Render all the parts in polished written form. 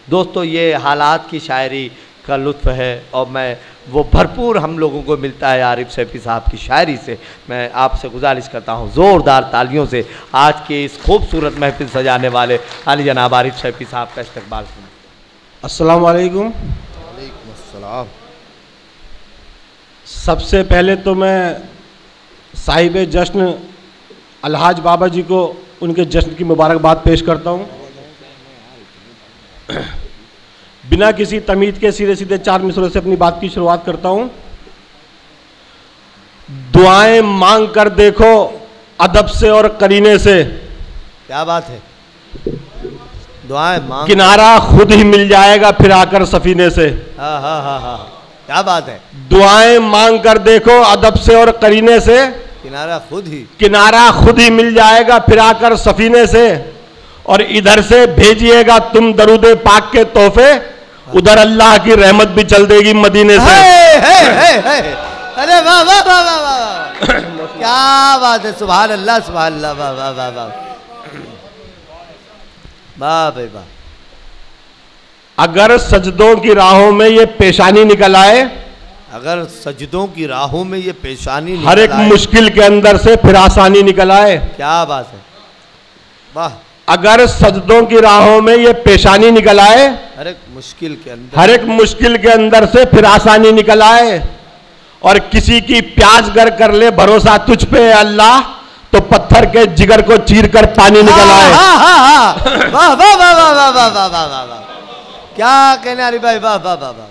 दोस्तों ये हालात की शायरी का लुत्फ़ है और मैं वो भरपूर हम लोगों को मिलता है आरिफ सैफ़ी साहब की शायरी से। मैं आपसे गुजारिश करता हूँ ज़ोरदार तालियों से आज के इस खूबसूरत महफिल सजाने वाले आली जनाब आरिफ सैफ़ी साहब का इस्तकबाल करें। अस्सलाम वालेकुम। वालेकुम अस्सलाम। सबसे पहले तो मैं साहिब जश्न अलहाज बाबा जी को उनके जश्न की मुबारकबाद पेश करता हूँ। बिना किसी तमीज़ के सीधे सीधे 4 मिसरों से अपनी बात की शुरुआत करता हूँ। दुआएं मांग कर देखो अदब से और करीने से। क्या बात है, दुआएं मांग, किनारा खुद ही मिल जाएगा फिर आकर सफीने से। हाँ हाँ हाँ हाँ, क्या बात है। दुआएं मांग कर देखो अदब से और करीने से, किनारा खुद ही मिल जाएगा फिर आकर सफीने से। और इधर से भेजिएगा तुम दरूदे पाक के तोहफे, उधर अल्लाह की रहमत भी चल देगी मदीने से। अरे वाह वाह वाह वाह वाह, क्या बात है, सुभान अल्लाह सुभान अल्लाह, वाह वाह वाह वाह वाह भाई वाह। अगर सजदों की राहों में ये पेशानी निकल आए, अगर सजदों की राहों में ये पेशानी निकल हर एक आए, मुश्किल के अंदर से फिर आसानी निकल आए। क्या बात है, वाह। अगर सजदों की राहों में ये पेशानी निकल आए, हर एक मुश्किल के अंदर से फिर आसानी निकल आए। और किसी की प्यास गर कर ले भरोसा तुझ पे अल्लाह, तो पत्थर के जिगर को चीर कर पानी निकल आए। वाह वाह वाह वाह वाह वाह वाह वाह वाह, क्या कहने अरे भाई, वाह वाह वाह वाह।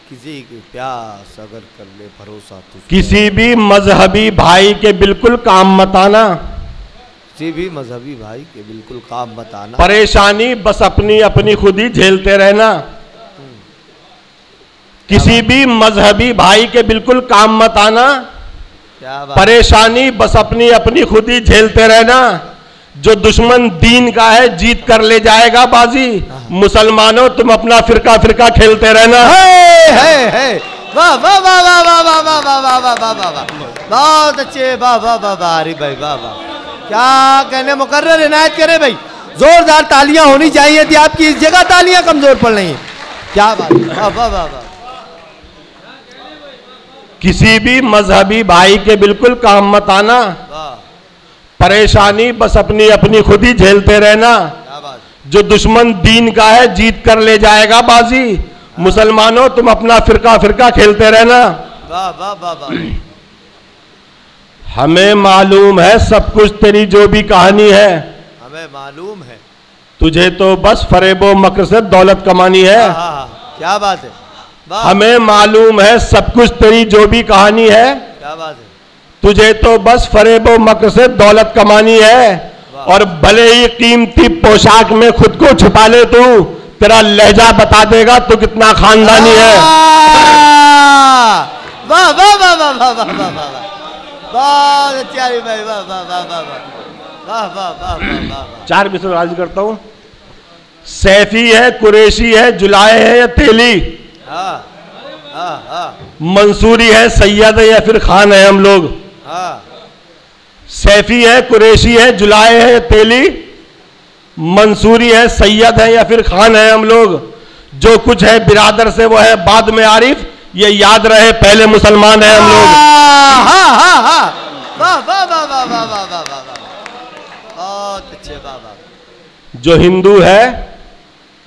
किसी की प्यास अगर कर ले भरोसा तुझ, किसी भी मजहबी भाई के बिल्कुल काम मत आना, किसी भी मजहबी भाई के बिल्कुल काम मत आना। परेशानी बस अपनी अपनी खुद ही झेलते रहना। किसी भी मजहबी भाई के बिल्कुल काम मत आना, परेशानी बस अपनी अपनी खुद ही झेलते रहना। जो दुश्मन दीन का है जीत कर ले जाएगा बाजी, मुसलमानों तुम अपना फिरका फिरका खेलते रहना। वाह वाह वाह वाह वाह वाह वाह वाह वाह वाह वाह वाह, बहुत अच्छे, वाह वाह वाह वाह, अरे भाई वाह वाह, क्या कहने, मुकर्रर इनायत करे भाई, जोरदार तालियां होनी चाहिए थी आपकी, इस जगह तालियां कमजोर पड़ रही हैं, क्या बात, वाह वाह वाह वाह। किसी भी मजहबी भाई के बिल्कुल काम मत आना, परेशानी बस अपनी अपनी खुद ही झेलते रहना। जो दुश्मन दीन का है जीत कर ले जाएगा बाजी, मुसलमानों तुम अपना फिरका फिरका खेलते रहना। वाह वाह वाह वाह। हमें मालूम है सब कुछ तेरी जो भी कहानी है, हमें मालूम है, तुझे तो बस फरेबो मकर से दौलत कमानी है। क्या बात है, हमें मालूम है सब कुछ तेरी जो भी कहानी है, क्या बात है, तुझे तो बस फरेबो मकर से दौलत कमानी है। और भले ही कीमती पोशाक में खुद को छुपा ले तू, तेरा लहजा बता देगा तू कितना खानदानी है। वाह वाह वाह वाह वाह वाह वाह वाह, बहुत अच्छा भाई, वाह वाह वाह वाह वाह वाह वाह वाह। 4 मिसर राज करता हूँ। सैफी है, कुरैशी है, जुलाए है या तेली, मंसूरी है, सैयद है या फिर खान है हम लोग। सैफी है, कुरैशी है, जुलाए है या तेली, मंसूरी है, सैयद है या फिर खान है हम लोग। जो कुछ है बिरादर से वो है बाद में आरिफ, ये याद रहे पहले मुसलमान है हम लोग। वाह वाह वाह वाह वाह वाह वाह वाह, बहुत अच्छे, वाह वाह। जो हिंदू है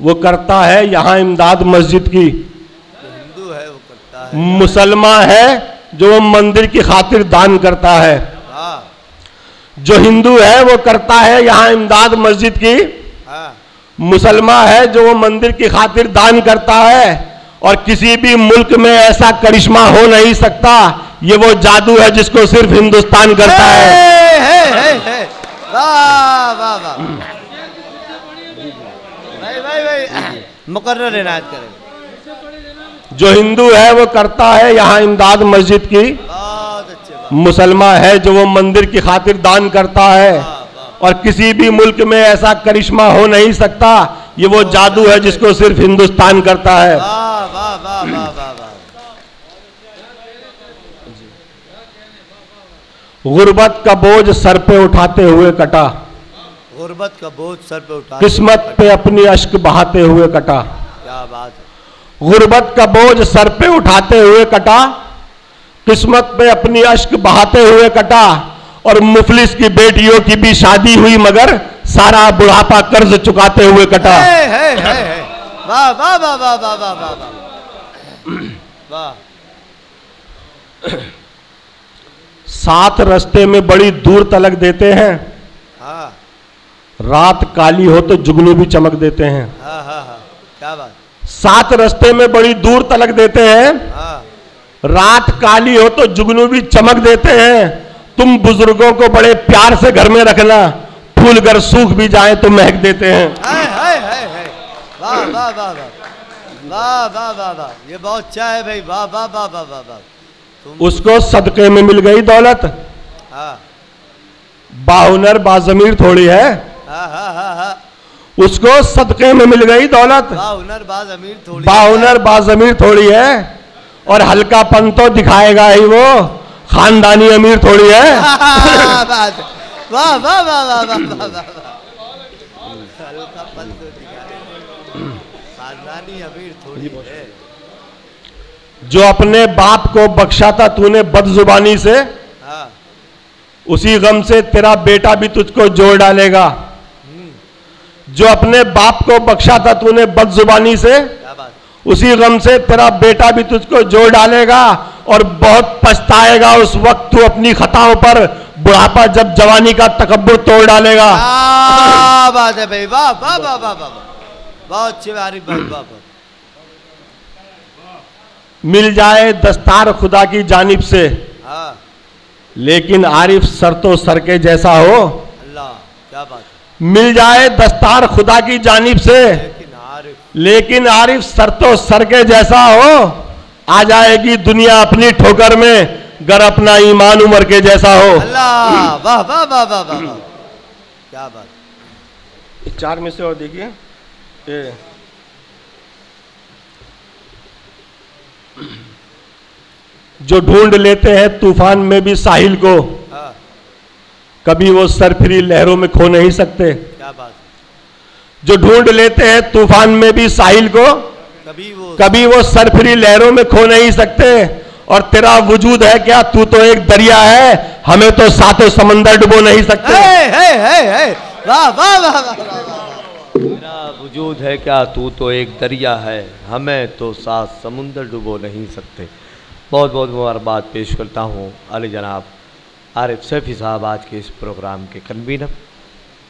वो करता है यहाँ इमदाद मस्जिद की, हिंदू है वो करता है, मुसलमान है जो मंदिर की खातिर दान करता है। जो हिंदू है वो करता है यहाँ इमदाद मस्जिद की, मुसलमान है जो वो मंदिर की खातिर दान करता है। और किसी भी मुल्क में ऐसा करिश्मा हो नहीं सकता, ये वो जादू है जिसको सिर्फ हिंदुस्तान करता है। वाह वाह वाह, भाई भाई भाई, मुकर्रर इनायत करें। जो हिंदू है वो करता है यहाँ इमदाद मस्जिद की, मुसलमान है जो वो मंदिर की खातिर दान करता है। और किसी भी मुल्क में ऐसा करिश्मा हो नहीं सकता, ये वो जादू है जिसको सिर्फ हिंदुस्तान करता है। वाह वाह वाह वाह वाह वाह। गुर्बत का बोझ सर पे उठाते हुए कटा, गुर्बत का बोझ सर पे उठा, किस्मत पे अपनी अश्क बहाते हुए कटा। क्या बात है। गुर्बत का बोझ सर पे उठाते हुए कटा, किस्मत पे अपनी अश्क बहाते हुए कटा, और मुफलिस की बेटियों की भी शादी हुई मगर सारा बुढ़ापा कर्ज चुकाते हुए कटा। है। वाह वाह वाह वाह वाह वाह वाह वाह वाह। सात रास्ते में बड़ी दूर तलक देते हैं, हाँ रात काली हो तो जुगनू भी चमक देते हैं। हाँ हाँ हाँ, क्या बात। सात रास्ते में बड़ी दूर तलक देते हैं, हाँ रात काली हो तो जुगनू भी चमक देते हैं। तुम बुजुर्गों को बड़े प्यार से घर में रखना, फूल घर सूख भी जाए तो महक देते हैं। है। वाह वाह वाह वाह वाह वाह वाह वाह, ये बहुत अच्छा है भाई। वाह वाह वाह वाह वाह वाह। उसको सदके में मिल गई दौलत, हाँ बाहुनर बाजमीर थोड़ी है। हाँ हाँ हाँ हाँ, उसको सदके में मिल गई दौलत, बाहुनर बाज अमीर थोड़ी, बाहुनर बाजमीर थोड़ी है, और हल्कापन तो दिखाएगा ही वो, खानदानी अमीर थोड़ी है। वाह वाह वाह वाह वाह वाह वाह, हल्कापन तो दिखाएगा, खानदानी अमीर थोड़ी है। जो अपने बाप को बख्शा था तूने बदजुबानी से, हाँ उसी गम से तेरा बेटा भी तुझको जोड़ डालेगा। जो अपने बाप को बख्शा था तूने बदजुबानी से, क्या बात। उसी गम से तेरा बेटा भी तुझको जोड़ डालेगा, और बहुत पछताएगा उस वक्त तू अपनी खताओं पर, बुढ़ापा जब जवानी का तकब्बुर तोड़ डालेगा। क्या बात है भाई। वाह वाह वाह वाह वाह, बहुत अच्छे आरिफ भाई। वाह वाह। मिल जाए दस्तार खुदा की जानिब से, हाँ लेकिन आरिफ सर तो सर के जैसा हो। अल्लाह, क्या बात। मिल जाए दस्तार खुदा की जानिब से, लेकिन आरिफ सर तो सर के जैसा हो। आ जाएगी दुनिया अपनी ठोकर में, गर अपना ईमान उमर के जैसा हो। अल्लाह, वाह वाह वाह वाह वाह वाह, क्या बात। चार में से और देखिए, जो ढूंढ लेते हैं तूफान में भी साहिल को, हाँ, कभी वो सरफिरी लहरों में खो नहीं सकते। क्या बात। जो ढूंढ लेते हैं तूफान में भी साहिल को, कभी वो सरफिरी लहरों में खो नहीं सकते। और तेरा वजूद है क्या, तू तो एक दरिया है, हमें तो सातों समंदर डुबो नहीं सकते। वाह वाह वाह वाह। तेरा वजूद है क्या, तू तो एक दरिया है, हमें तो सात समुंदर डुबो नहीं सकते। बहुत बहुत मुबारकबाद पेश करता हूँ अली जनाब आरिफ सैफी साहब, आज के इस प्रोग्राम के कन्वीनर।